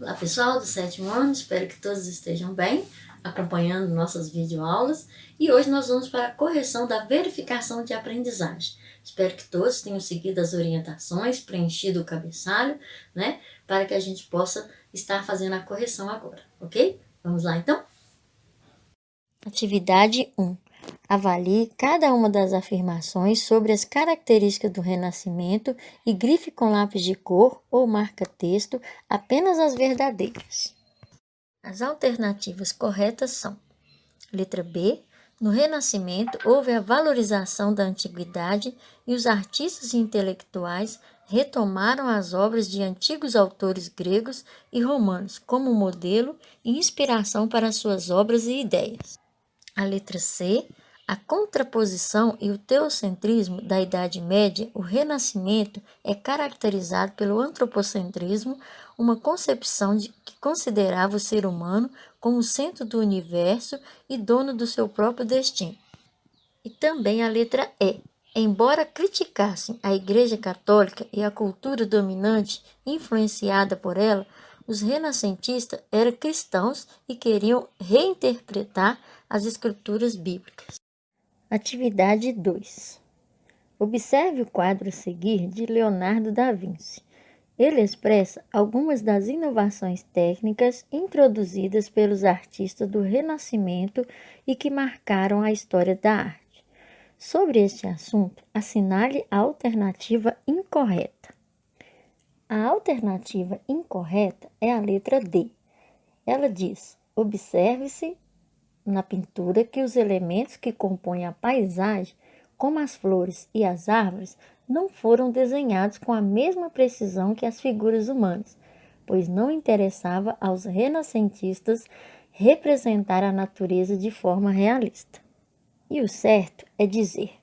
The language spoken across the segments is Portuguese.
Olá pessoal do 7º ano, espero que todos estejam bem, acompanhando nossas videoaulas. E hoje nós vamos para a correção da verificação de aprendizagem. Espero que todos tenham seguido as orientações, preenchido o cabeçalho, né? Para que a gente possa estar fazendo a correção agora, ok? Vamos lá então? Atividade 1. Avalie cada uma das afirmações sobre as características do Renascimento e grife com lápis de cor ou marca-texto apenas as verdadeiras. As alternativas corretas são: letra B. No Renascimento houve a valorização da antiguidade e os artistas e intelectuais retomaram as obras de antigos autores gregos e romanos como modelo e inspiração para suas obras e ideias. A letra C. A contraposição e o teocentrismo da Idade Média, o Renascimento é caracterizado pelo antropocentrismo, uma concepção que considerava o ser humano como centro do universo e dono do seu próprio destino. E também a letra E. Embora criticassem a Igreja Católica e a cultura dominante influenciada por ela, os renascentistas eram cristãos e queriam reinterpretar as escrituras bíblicas. Atividade 2. Observe o quadro a seguir de Leonardo da Vinci. Ele expressa algumas das inovações técnicas introduzidas pelos artistas do Renascimento e que marcaram a história da arte. Sobre este assunto, assinale a alternativa incorreta. A alternativa incorreta é a letra D. Ela diz: observe-se na pintura que os elementos que compõem a paisagem, como as flores e as árvores, não foram desenhados com a mesma precisão que as figuras humanas, pois não interessava aos renascentistas representar a natureza de forma realista. E o certo é dizer: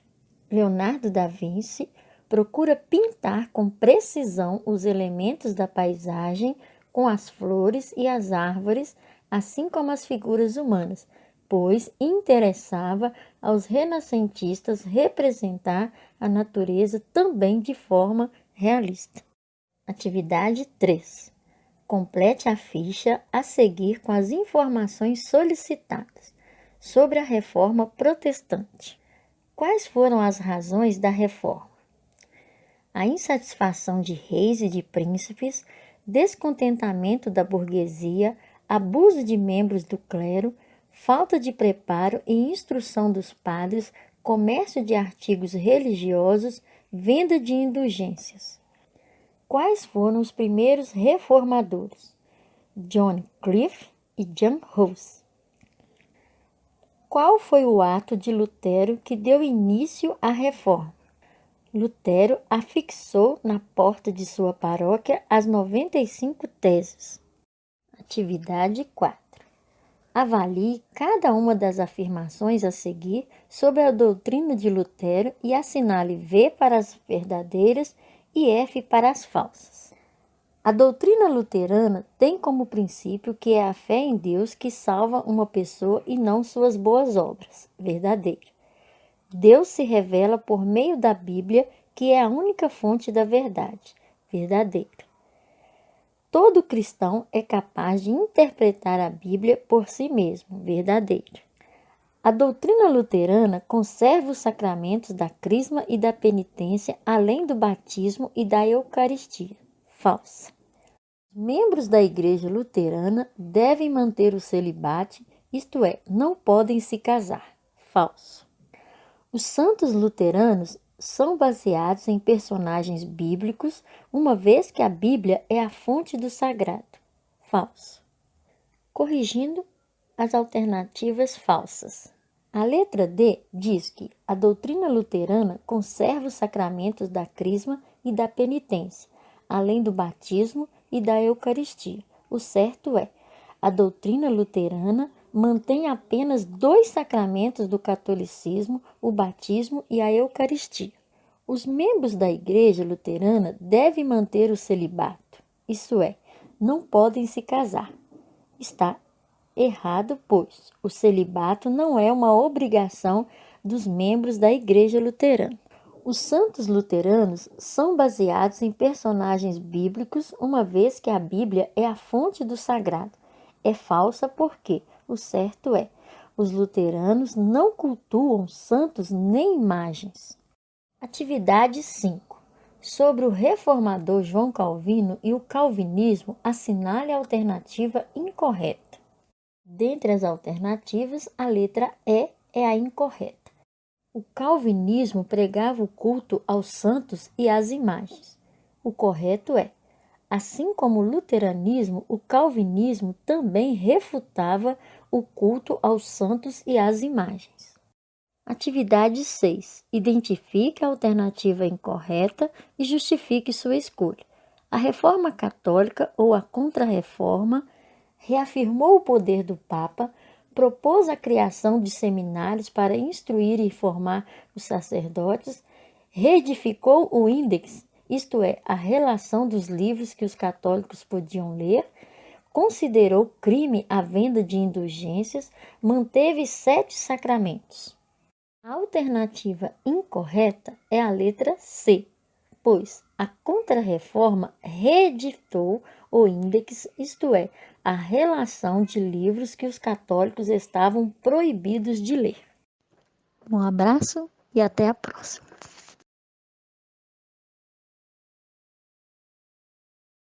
Leonardo da Vinci procura pintar com precisão os elementos da paisagem com as flores e as árvores, assim como as figuras humanas, pois interessava aos renascentistas representar a natureza também de forma realista. Atividade 3. Complete a ficha a seguir com as informações solicitadas sobre a Reforma Protestante. Quais foram as razões da reforma? A insatisfação de reis e de príncipes, descontentamento da burguesia, abuso de membros do clero, falta de preparo e instrução dos padres, comércio de artigos religiosos, venda de indulgências. Quais foram os primeiros reformadores? John Cliff e John Huss. Qual foi o ato de Lutero que deu início à reforma? Lutero afixou na porta de sua paróquia as 95 teses. Atividade 4. Avalie cada uma das afirmações a seguir sobre a doutrina de Lutero e assinale V para as verdadeiras e F para as falsas. A doutrina luterana tem como princípio que é a fé em Deus que salva uma pessoa e não suas boas obras. Verdadeiro. Deus se revela por meio da Bíblia, que é a única fonte da verdade. Verdadeiro. Todo cristão é capaz de interpretar a Bíblia por si mesmo. Verdadeiro. A doutrina luterana conserva os sacramentos da crisma e da penitência, além do batismo e da Eucaristia. Falsa. Membros da Igreja Luterana devem manter o celibato, isto é, não podem se casar. Falso. Os santos luteranos são baseados em personagens bíblicos, uma vez que a Bíblia é a fonte do sagrado. Falso. Corrigindo as alternativas falsas. A letra D diz que a doutrina luterana conserva os sacramentos da crisma e da penitência, além do batismo e da Eucaristia. O certo é: a doutrina luterana mantém apenas 2 sacramentos do catolicismo, o batismo e a Eucaristia. Os membros da Igreja Luterana devem manter o celibato, isso é, não podem se casar. Está errado, pois o celibato não é uma obrigação dos membros da Igreja Luterana. Os santos luteranos são baseados em personagens bíblicos, uma vez que a Bíblia é a fonte do sagrado. É falsa porque o certo é: os luteranos não cultuam santos nem imagens. Atividade 5. Sobre o reformador João Calvino e o calvinismo, assinale a alternativa incorreta. Dentre as alternativas, a letra E é a incorreta. O calvinismo pregava o culto aos santos e às imagens. O correto é: assim como o luteranismo, o calvinismo também refutava o culto aos santos e às imagens. Atividade 6. Identifique a alternativa incorreta e justifique sua escolha. A Reforma Católica ou a Contra-Reforma reafirmou o poder do Papa, propôs a criação de seminários para instruir e formar os sacerdotes, reedificou o índex, isto é, a relação dos livros que os católicos podiam ler, considerou crime a venda de indulgências, manteve 7 sacramentos. A alternativa incorreta é a letra C, pois a Contra-Reforma reeditou o índex, isto é, a relação de livros que os católicos estavam proibidos de ler. Um abraço e até a próxima.